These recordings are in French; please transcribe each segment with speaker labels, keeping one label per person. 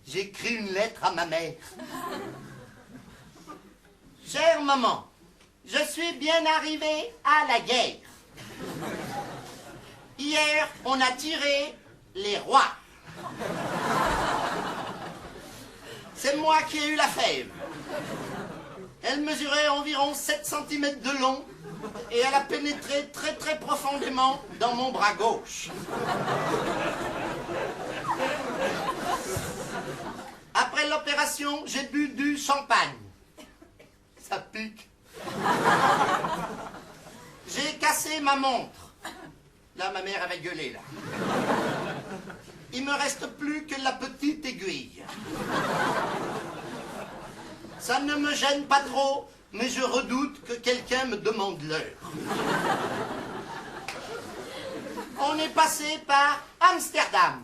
Speaker 1: j'écris une lettre à ma mère. Chère maman, je suis bien arrivé à la guerre. Hier, on a tiré les rois. C'est moi qui ai eu la fève. Elle mesurait environ 7 cm de long et elle a pénétré très très profondément dans mon bras gauche. Après l'opération, j'ai bu du champagne. Ça pique. J'ai cassé ma montre. Là, ma mère avait gueulé, là. Il me reste plus que la petite aiguille. Ça ne me gêne pas trop, mais je redoute que quelqu'un me demande l'heure. On est passé par Amsterdam.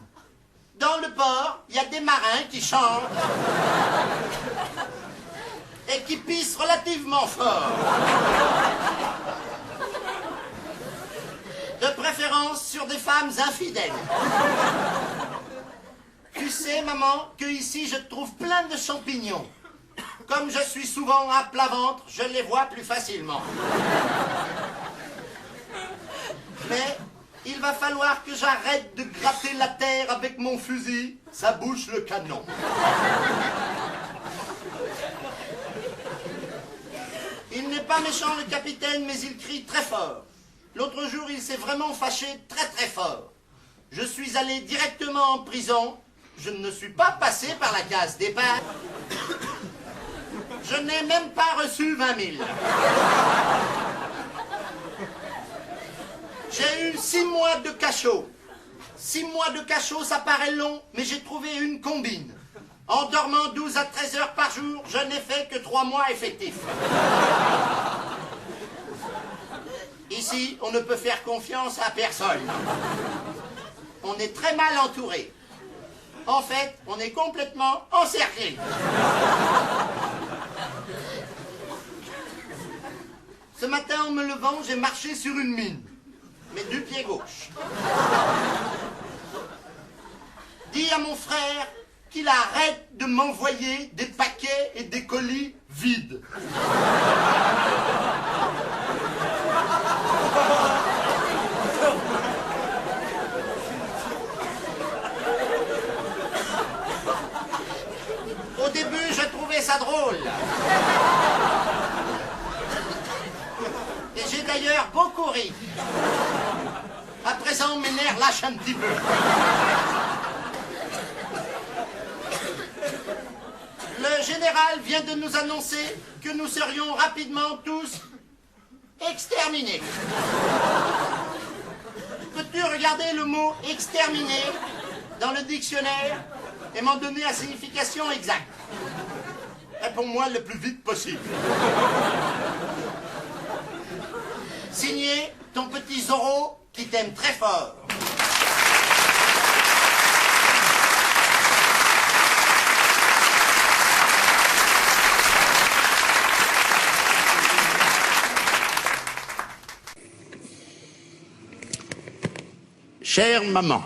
Speaker 1: Dans le port, il y a des marins qui chantent et qui pissent relativement fort. De préférence sur des femmes infidèles. Tu sais, maman, que ici je trouve plein de champignons. Comme je suis souvent à plat ventre, je les vois plus facilement. Mais il va falloir que j'arrête de gratter la terre avec mon fusil. Ça bouche le canon. Il n'est pas méchant, le capitaine, mais il crie très fort. L'autre jour, il s'est vraiment fâché très très fort. Je suis allé directement en prison. Je ne suis pas passé par la case départ. Je n'ai même pas reçu 20 000. J'ai eu 6 mois de cachot. 6 mois de cachot, ça paraît long, mais j'ai trouvé une combine. En dormant 12 à 13 heures par jour, je n'ai fait que 3 mois effectifs. Ici, on ne peut faire confiance à personne. On est très mal entouré. En fait, on est complètement encerclé. Ce matin, en me levant, j'ai marché sur une mine, mais du pied gauche. Dis à mon frère qu'il arrête de m'envoyer des paquets et des colis vides. Au début, je trouvais ça drôle. Et j'ai d'ailleurs beaucoup ri. À présent, mes nerfs lâchent un petit peu. Le général vient de nous annoncer que nous serions rapidement tous exterminés. Peux-tu regarder le mot « exterminé » dans le dictionnaire et m'en donner la signification exacte? Réponds-moi le plus vite possible. Signé ton petit Zorro qui t'aime très fort. Chère maman,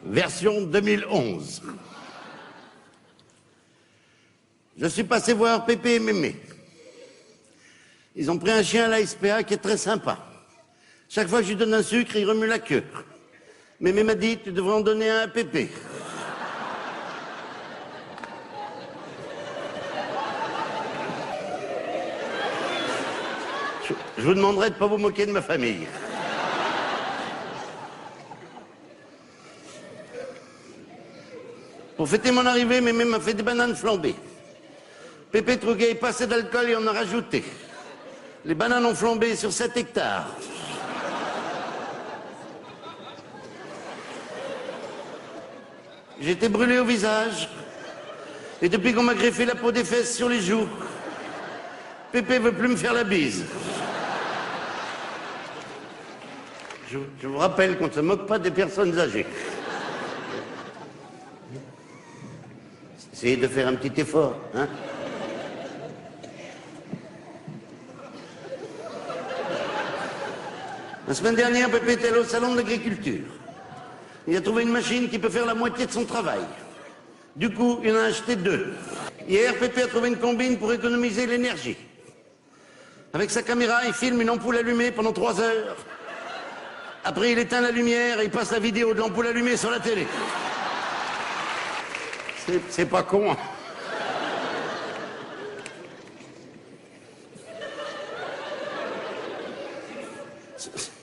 Speaker 1: version 2011. Je suis passé voir Pépé et Mémé. Ils ont pris un chien à la SPA qui est très sympa. Chaque fois que je lui donne un sucre, il remue la queue. Mémé m'a dit, tu devrais en donner un à Pépé. Je vous demanderai de ne pas vous moquer de ma famille. Pour fêter mon arrivée, Mémé m'a fait des bananes flambées. Pépé trouvait pas assez d'alcool et en a rajouté. Les bananes ont flambé sur 7 hectares. J'ai été brûlé au visage. Et depuis qu'on m'a greffé la peau des fesses sur les joues, Pépé veut plus me faire la bise. Je vous rappelle qu'on ne se moque pas des personnes âgées. Essayez de faire un petit effort, hein? La semaine dernière, Pépé était allé au salon de l'agriculture. Il a trouvé une machine qui peut faire la moitié de son travail.
Speaker 2: Du coup, il en a acheté 2. Hier, Pépé a trouvé une combine pour économiser l'énergie. Avec sa caméra, il filme une ampoule allumée pendant 3 heures. Après, il éteint la lumière et il passe la vidéo de l'ampoule allumée sur la télé. C'est pas con, hein.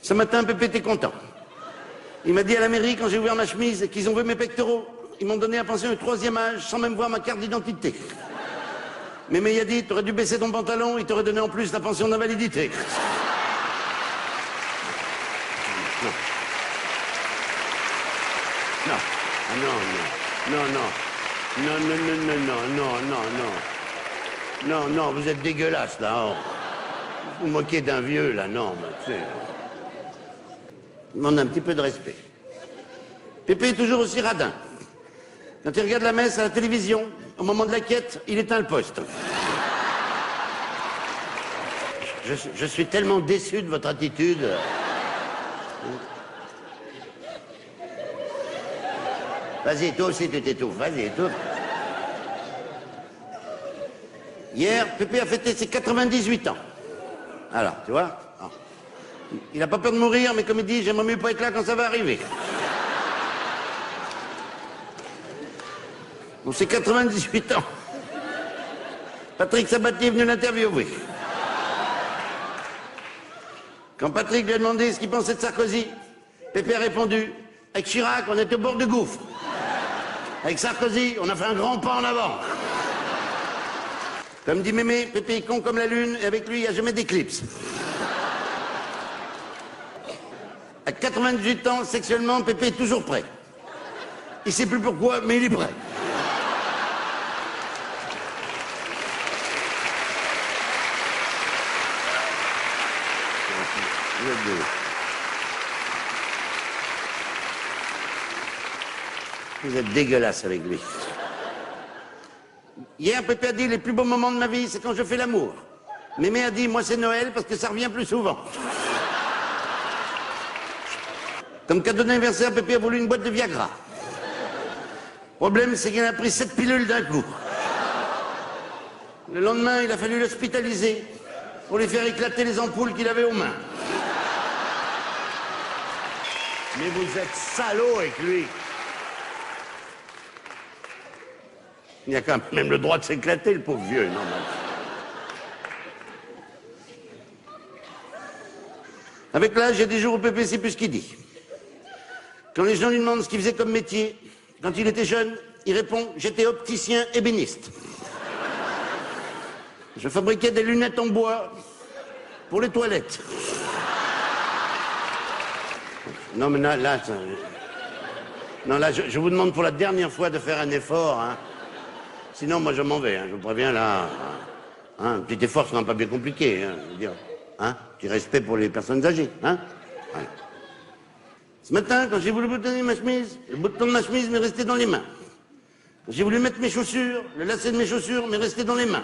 Speaker 2: Ce matin, Pépé était content. Il m'a dit à la mairie, quand j'ai ouvert ma chemise, qu'ils ont vu mes pectoraux. Ils m'ont donné la pension du 3e âge, sans même voir ma carte d'identité. Mais il a dit, t'aurais dû baisser ton pantalon, il t'aurait donné en plus la pension d'invalidité. Non. Non. Ah non, non. Non, non. Non, non, vous êtes dégueulasse, là. Oh. Vous vous moquez d'un vieux, là, non, mais tu sais. Il demande un petit peu de respect. Pépé est toujours aussi radin. Quand il regarde la messe à la télévision, au moment de la quête, il éteint le poste. Je suis tellement déçu de votre attitude. Vas-y, toi aussi, tu t'étouffes. Vas-y, étouffe. Hier, Pépé a fêté ses 98 ans. Alors, tu vois, il n'a pas peur de mourir, mais comme il dit, j'aimerais mieux pas être là quand ça va arriver. Bon, c'est 98 ans. Patrick Sabatier est venu l'interviewer. Quand Patrick lui a demandé ce qu'il pensait de Sarkozy, Pépé a répondu, avec Chirac, on était au bord du gouffre. Avec Sarkozy, on a fait un grand pas en avant. Comme dit Mémé, Pépé est con comme la lune, et avec lui, il n'y a jamais d'éclipse. À 98 ans, sexuellement, Pépé est toujours prêt. Il ne sait plus pourquoi, mais il est prêt. Vous êtes dégueulasse avec lui. Hier, Pépé a dit, les plus beaux moments de ma vie, c'est quand je fais l'amour. Mémé a dit, moi c'est Noël parce que ça revient plus souvent. Comme cadeau d'anniversaire, Pépé a voulu une boîte de Viagra. Le problème, c'est qu'il en a pris 7 pilules d'un coup. Le lendemain, il a fallu l'hospitaliser pour lui faire éclater les ampoules qu'il avait aux mains. Mais vous êtes salaud avec lui. Il a quand même le droit de s'éclater, le pauvre vieux. Non, mais... Avec l'âge, il y a des jours où Pépé sait plus ce qu'il dit. Quand les gens lui demandent ce qu'il faisait comme métier, quand il était jeune, il répond « J'étais opticien ébéniste. Je fabriquais des lunettes en bois pour les toilettes. » Non, mais là, ça... Non, là, je vous demande pour la dernière fois de faire un effort, hein. Sinon, moi, je m'en vais, hein. Je vous préviens, là. Hein, un petit effort, ce sera pas bien compliqué, hein, je veux dire. Hein, petit respect pour les personnes âgées, hein. Voilà. Ce matin, quand j'ai voulu boutonner ma chemise, le bouton de ma chemise m'est resté dans les mains. Quand j'ai voulu mettre mes chaussures, le lacet de mes chaussures m'est resté dans les mains.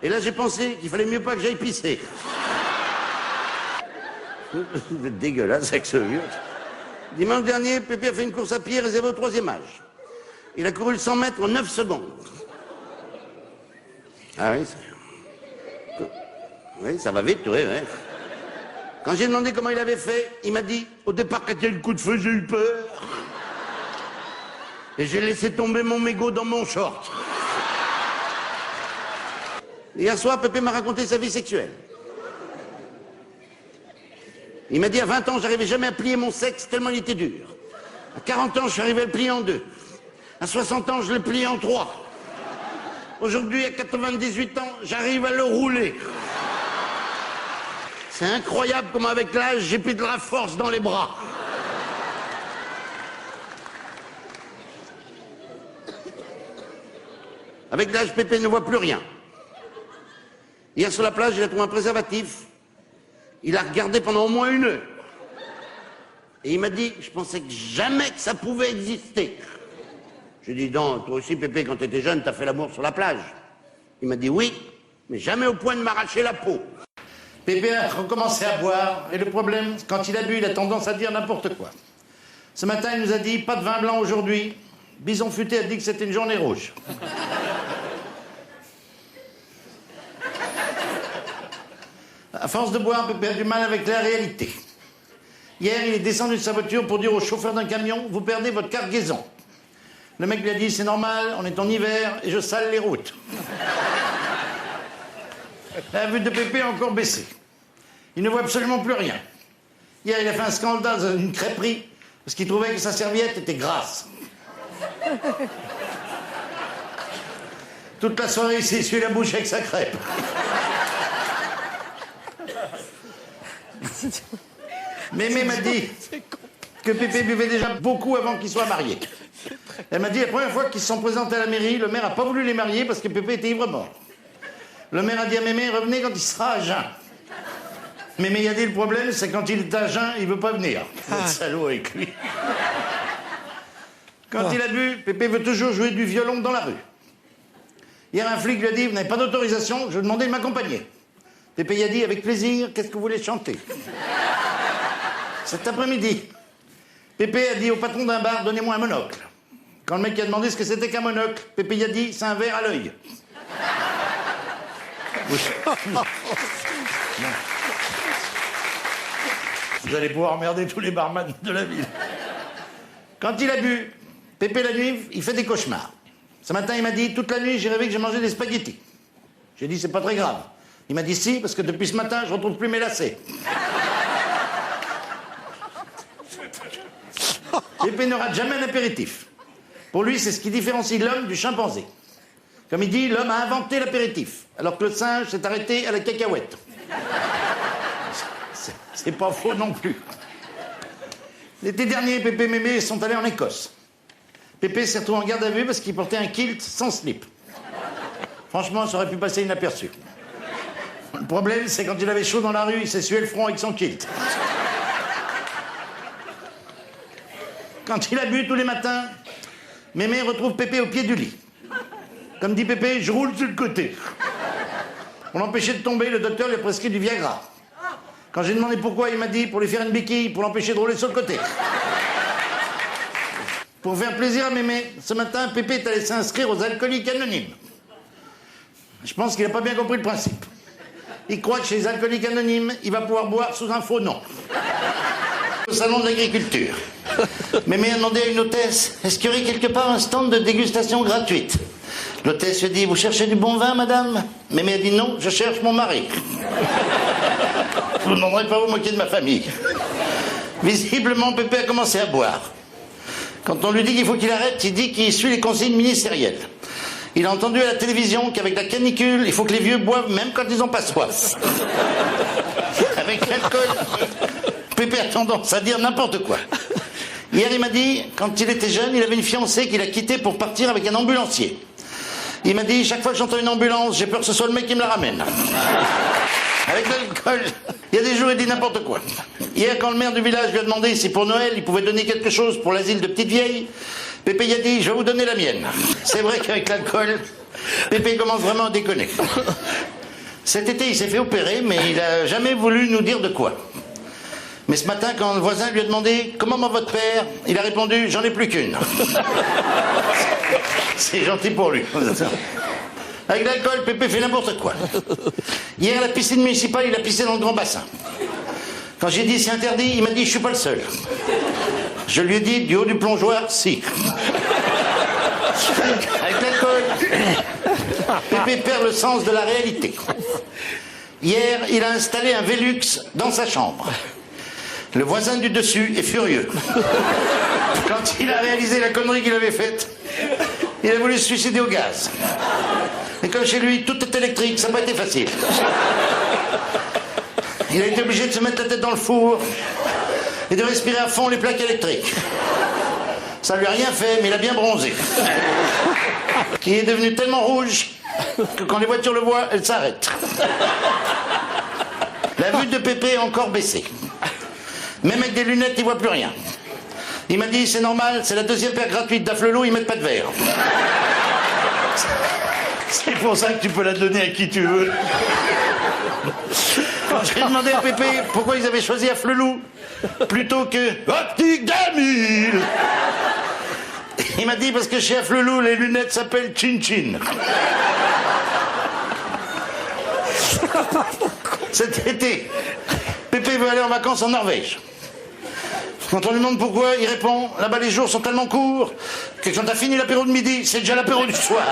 Speaker 2: Et là, j'ai pensé qu'il fallait mieux pas que j'aille pisser. Vous êtes dégueulasse avec ce vieux. Dimanche dernier, Pépé a fait une course à pied réservée au 3e âge. Il a couru le 100 mètres en 9 secondes. Ah oui, ça va vite, oui. Quand j'ai demandé comment il avait fait, il m'a dit, au départ, quand il y a eu le coup de feu, j'ai eu peur. Et j'ai laissé tomber mon mégot dans mon short. Hier soir, Pépé m'a raconté sa vie sexuelle. Il m'a dit, à 20 ans, j'arrivais jamais à plier mon sexe tellement il était dur. À 40 ans, je suis arrivé à le plier en 2. À 60 ans, je le plie en 3. Aujourd'hui, à 98 ans, j'arrive à le rouler. C'est incroyable comment avec l'âge, j'ai plus de la force dans les bras. Avec l'âge, Pépé ne voit plus rien. Hier sur la plage, il a trouvé un préservatif. Il a regardé pendant au moins 1 heure. Et il m'a dit, je pensais que jamais que ça pouvait exister. J'ai dit, non, toi aussi, Pépé, quand tu étais jeune, t'as fait l'amour sur la plage. Il m'a dit, oui, mais jamais au point de m'arracher la peau. Pépé a recommencé à boire, et le problème, quand il a bu, il a tendance à dire n'importe quoi. Ce matin, il nous a dit, pas de vin blanc aujourd'hui, Bison Futé a dit que c'était une journée rouge. À force de boire, Pépé a du mal avec la réalité. Hier, il est descendu de sa voiture pour dire au chauffeur d'un camion, vous perdez votre cargaison. Le mec lui a dit, c'est normal, on est en hiver et je sale les routes. La vue de Pépé a encore baissé. Il ne voit absolument plus rien. Hier, il a fait un scandale dans une crêperie parce qu'il trouvait que sa serviette était grasse. Toute la soirée, il s'est essuyé la bouche avec sa crêpe. Mémé m'a dit que Pépé buvait déjà beaucoup avant qu'il soit marié. Elle m'a dit la première fois qu'ils se sont présentés à la mairie, le maire n'a pas voulu les marier parce que Pépé était ivre-mort. Le maire a dit à Mémé, revenez quand il sera à jeun. Mémé a dit le problème, c'est quand il est à jeun, il veut pas venir. Votre salaud avec lui. Quand il a bu, Pépé veut toujours jouer du violon dans la rue. Hier, un flic lui a dit, vous n'avez pas d'autorisation, je vais demander de m'accompagner. Pépé a dit, avec plaisir, qu'est-ce que vous voulez chanter? Cet après-midi, Pépé a dit au patron d'un bar, donnez-moi un monocle. Quand le mec a demandé ce que c'était qu'un monocle, Pépé a dit, c'est un verre à l'œil. Vous allez pouvoir emmerder tous les barman de la ville. Quand il a bu, Pépé la nuit, il fait des cauchemars. Ce matin, il m'a dit, toute la nuit, j'ai rêvé que j'ai mangé des spaghettis. J'ai dit, c'est pas très grave. Il m'a dit, si, parce que depuis ce matin, je retrouve plus mes lacets. Pépé ne rate jamais un apéritif. Pour lui, c'est ce qui différencie l'homme du chimpanzé. Comme il dit, l'homme a inventé l'apéritif, alors que le singe s'est arrêté à la cacahuète. C'est pas faux non plus. L'été dernier, Pépé et Mémé sont allés en Écosse. Pépé s'est retrouvé en garde à vue parce qu'il portait un kilt sans slip. Franchement, ça aurait pu passer inaperçu. Le problème, c'est quand il avait chaud dans la rue, il s'essuyait le front avec son kilt. Quand il a bu tous les matins, Mémé retrouve Pépé au pied du lit. Comme dit Pépé, je roule sur le côté. Pour l'empêcher de tomber, le docteur lui a prescrit du Viagra. Quand j'ai demandé pourquoi, il m'a dit pour lui faire une béquille, pour l'empêcher de rouler sur le côté. Pour faire plaisir à Mémé, ce matin, Pépé est allé s'inscrire aux alcooliques anonymes. Je pense qu'il n'a pas bien compris le principe. Il croit que chez les alcooliques anonymes, il va pouvoir boire sous un faux nom. Au salon de l'agriculture. Mémé a demandé à une hôtesse, est-ce qu'il y aurait quelque part un stand de dégustation gratuite? L'hôtesse lui a dit, vous cherchez du bon vin, madame? Mémé a dit, non, je cherche mon mari. Vous ne demanderez pas vous moquer de ma famille. Visiblement, Pépé a commencé à boire. Quand on lui dit qu'il faut qu'il arrête, il dit qu'il suit les consignes ministérielles. Il a entendu à la télévision qu'avec la canicule, il faut que les vieux boivent même quand ils n'ont pas soif. Avec l'alcool, Pépé a tendance à dire n'importe quoi. Hier, il m'a dit, quand il était jeune, il avait une fiancée qu'il a quittée pour partir avec un ambulancier. Il m'a dit, chaque fois que j'entends une ambulance, j'ai peur que ce soit le mec qui me la ramène. Avec l'alcool, il y a des jours, il dit n'importe quoi. Hier, quand le maire du village lui a demandé si pour Noël, il pouvait donner quelque chose pour l'asile de petites vieilles, Pépé y a dit, je vais vous donner la mienne. C'est vrai qu'avec l'alcool, Pépé commence vraiment à déconner. Cet été, il s'est fait opérer, mais il n'a jamais voulu nous dire de quoi. Mais ce matin, quand le voisin lui a demandé « Comment va votre père ?», il a répondu « J'en ai plus qu'une. » C'est gentil pour lui. Avec l'alcool, Pépé fait n'importe quoi. Hier, à la piscine municipale, il a pissé dans le grand bassin. Quand j'ai dit « C'est interdit », il m'a dit « Je suis pas le seul. » Je lui ai dit du haut du plongeoir « Si. » Avec l'alcool, Pépé perd le sens de la réalité. Hier, il a installé un Velux dans sa chambre. Le voisin du dessus est furieux. Quand il a réalisé la connerie qu'il avait faite, il a voulu se suicider au gaz. Et comme chez lui, tout est électrique, ça n'a pas été facile. Il a été obligé de se mettre la tête dans le four et de respirer à fond les plaques électriques. Ça lui a rien fait, mais il a bien bronzé. Il est devenu tellement rouge que quand les voitures le voient, elles s'arrêtent. La vue de Pépé a encore baissé. Même avec des lunettes, il voit plus rien. Il m'a dit, c'est normal, c'est la deuxième paire gratuite d'Afflelou, ils mettent pas de verre. C'est pour ça que tu peux la donner à qui tu veux. Quand j'ai demandé à Pépé pourquoi ils avaient choisi Afflelou plutôt que Optique 2000,
Speaker 3: Il m'a dit parce que chez Afflelou, les lunettes s'appellent Chin-Chin. Cet été, Pépé veut aller en vacances en Norvège. Quand on lui demande pourquoi, il répond « Là-bas, les jours sont tellement courts que quand t'as fini l'apéro de midi, c'est déjà l'apéro du soir. »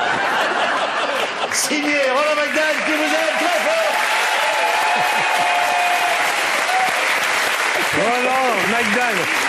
Speaker 3: Signé Roland McDan qui vous aime très fort.
Speaker 4: Roland McDan.